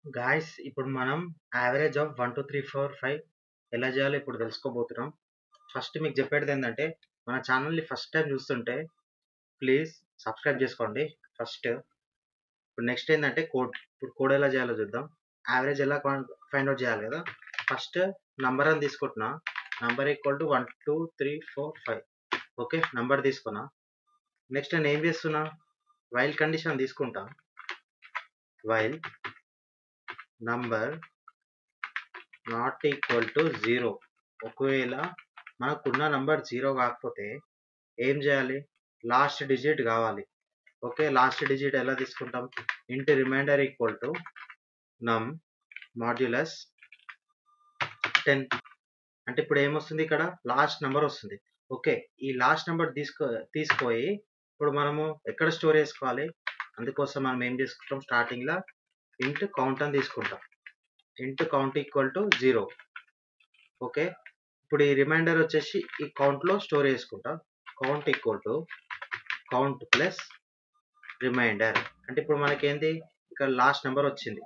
Guys ఇప్పుడు మనం average of 1 2 3 4 5 ఎలా చేయాలో ఇప్పుడు తెలుసుకోబోతున్నాం. ఫస్ట్ మీకు చెప్పేది ఏంటంటే మన ఛానల్ని ఫస్ట్ టైం చూస్తుంటే ప్లీజ్ సబ్స్క్రైబ్ చేసుకోండి ఫస్ట్. ఇప్పుడు నెక్స్ట్ ఏంటంటే కోడ్ ఎలా చేయాలో చూద్దాం. యావరేజ్ ఎలా ఫైండ్ అవుట్ చేయాలి కదా. ఫస్ట్ నంబర్ అని తీసుకుంటున్నా. Number equal to 1 2 3 4 5. Okay, number తీసుకున్నా. నెక్స్ట్ నేను ఏం చేస్తున్నా, వైల్ కండిషన్ తీసుకుంటా. While number not equal to 0. ఒకవేళ మనకున్న నంబర్ 0 కాకపోతే ఏం చేయాలి, లాస్ట్ డిజిట్ కావాలి. ఓకే, లాస్ట్ డిజిట్ ఎలా తీసుకుంటాం, ఇంట్ రిమైండర్ ఈక్వల్ టు నమ్ మాడ్యులస్ 10. అంటే ఇప్పుడు ఏమొస్తుంది, ఇక్కడ లాస్ట్ నెంబర్ వస్తుంది. ఓకే, ఈ లాస్ట్ నెంబర్ తీసుకుపోయి ఇప్పుడు మనము ఎక్కడ స్టోర్ చేసుకోవాలి, అందుకోసం మనం ఏం చేసుకుంటాం, స్టార్టింగ్లో ఇంట్ కౌంట్ అని తీసుకుంటాం. ఇంట్ కౌంట్ ఈక్వల్ టు 0. ఓకే, ఇప్పుడు ఈ రిమైండర్ వచ్చేసి ఈ కౌంట్లో స్టోర్ చేసుకుంటాం. Count equal to count plus remainder. అంటే ఇప్పుడు మనకేంది, ఇక్కడ లాస్ట్ నెంబర్ వచ్చింది.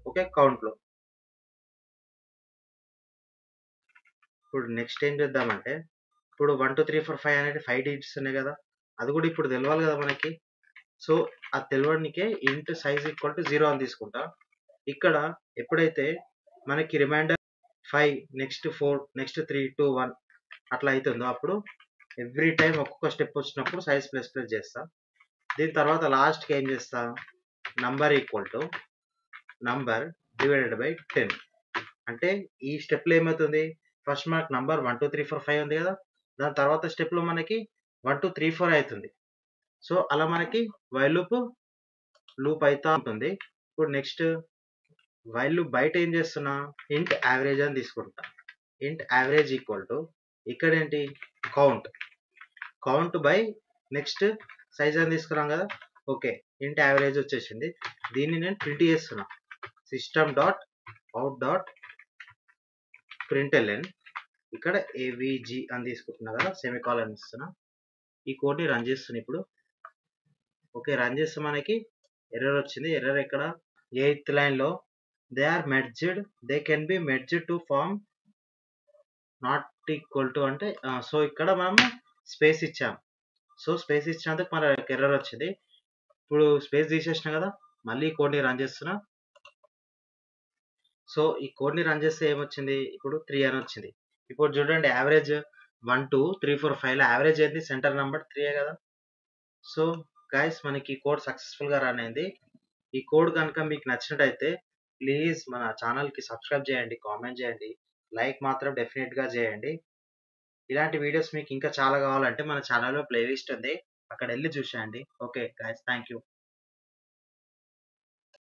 ఓకే, కౌంట్లో. ఇప్పుడు నెక్స్ట్ ఏం చేద్దామంటే, ఇప్పుడు 1 2 3 4 5 అనేది 5 డిజిట్స్ ఉన్నాయి కదా, అది కూడా ఇప్పుడు తెలవాలి కదా మనకి. సో అది తెలియడానికే ఇంట్ సైజ్ ఈక్వల్ టు 0 అని తీసుకుంటా. ఇక్కడ ఎప్పుడైతే మనకి రిమైండర్ 5 నెక్స్ట్ 4 నెక్స్ట్ 3 2 1 అట్లా అవుతుందో అప్పుడు ఎవ్రీ టైం ఒక్కొక్క స్టెప్ వచ్చినప్పుడు సైజ్ ప్లస్ ప్లస్ చేస్తా. దీని తర్వాత లాస్ట్కి ఏం చేస్తా, number equal to number divided by 10. అంటే ఈ స్టెప్లో ఏమవుతుంది, ఫస్ట్ మనకు నంబర్ 1 2 3 4 5 ఉంది కదా, దాని తర్వాత స్టెప్లో మనకి 1 2 3 4 అవుతుంది. సో అలా మనకి వైల్ లూప్ అవుతా ఉంటుంది. ఇప్పుడు నెక్స్ట్ వైల్ లూప్ బయట ఏం చేస్తున్నా, ఇంట్ యావరేజ్ అని తీసుకుంటా. ఇంట్ యావరేజ్ ఈక్వల్ టు ఇక్కడ ఏంటి, కౌంట్ బై నెక్స్ట్ సైజ్ అని తీసుకున్నాం కదా. ఓకే, ఇంట్ యావరేజ్ వచ్చేసింది. దీన్ని నేను ప్రింట్ చేస్తున్నా. System dot out dot println, ఇక్కడ ఏవిజి అని తీసుకుంటున్నా కదా, సెమికాలన్ ఇస్తున్నా. ఈ కోడ్ని రన్ చేస్తున్నా ఇప్పుడు. ఓకే, రన్ చేస్తే మనకి ఎర్రర్ వచ్చింది. ఎర్రర్ ఎక్కడ, 8th లైన్లో they are merged, they can be merged to form not equal to అంటే సో ఇక్కడ మనం స్పేస్ ఇచ్చాం. సో స్పేస్ ఇచ్చినందుకు మనకి ఎర్రర్ వచ్చింది. ఇప్పుడు స్పేస్ తీసేసిన కదా, మళ్ళీ కోడ్ని రన్ చేస్తున్నా. సో ఈ కోడ్ని రన్ చేస్తే ఏమొచ్చింది, ఇప్పుడు 3 అని వచ్చింది. ఇప్పుడు చూడండి, యావరేజ్ 1 2 3 4 5లో యావరేజ్ ఏంటి, సెంటర్ నెంబర్ 3 కదా. సో గైస్ మనకి ఈ కోడ్ సక్సెస్ఫుల్గా రన్ అయింది. ఈ కోడ్ కనుక మీకు నచ్చినట్టయితే ప్లీజ్ మన ఛానల్కి సబ్స్క్రైబ్ చేయండి, కామెంట్ చేయండి, లైక్ మాత్రం డెఫినెట్గా చేయండి. ఇలాంటి వీడియోస్ మీకు ఇంకా చాలా కావాలంటే మన ఛానల్లో ప్లేలిస్ట్ ఉంది, అక్కడ వెళ్ళి చూసేయండి. Okay guys, thank you.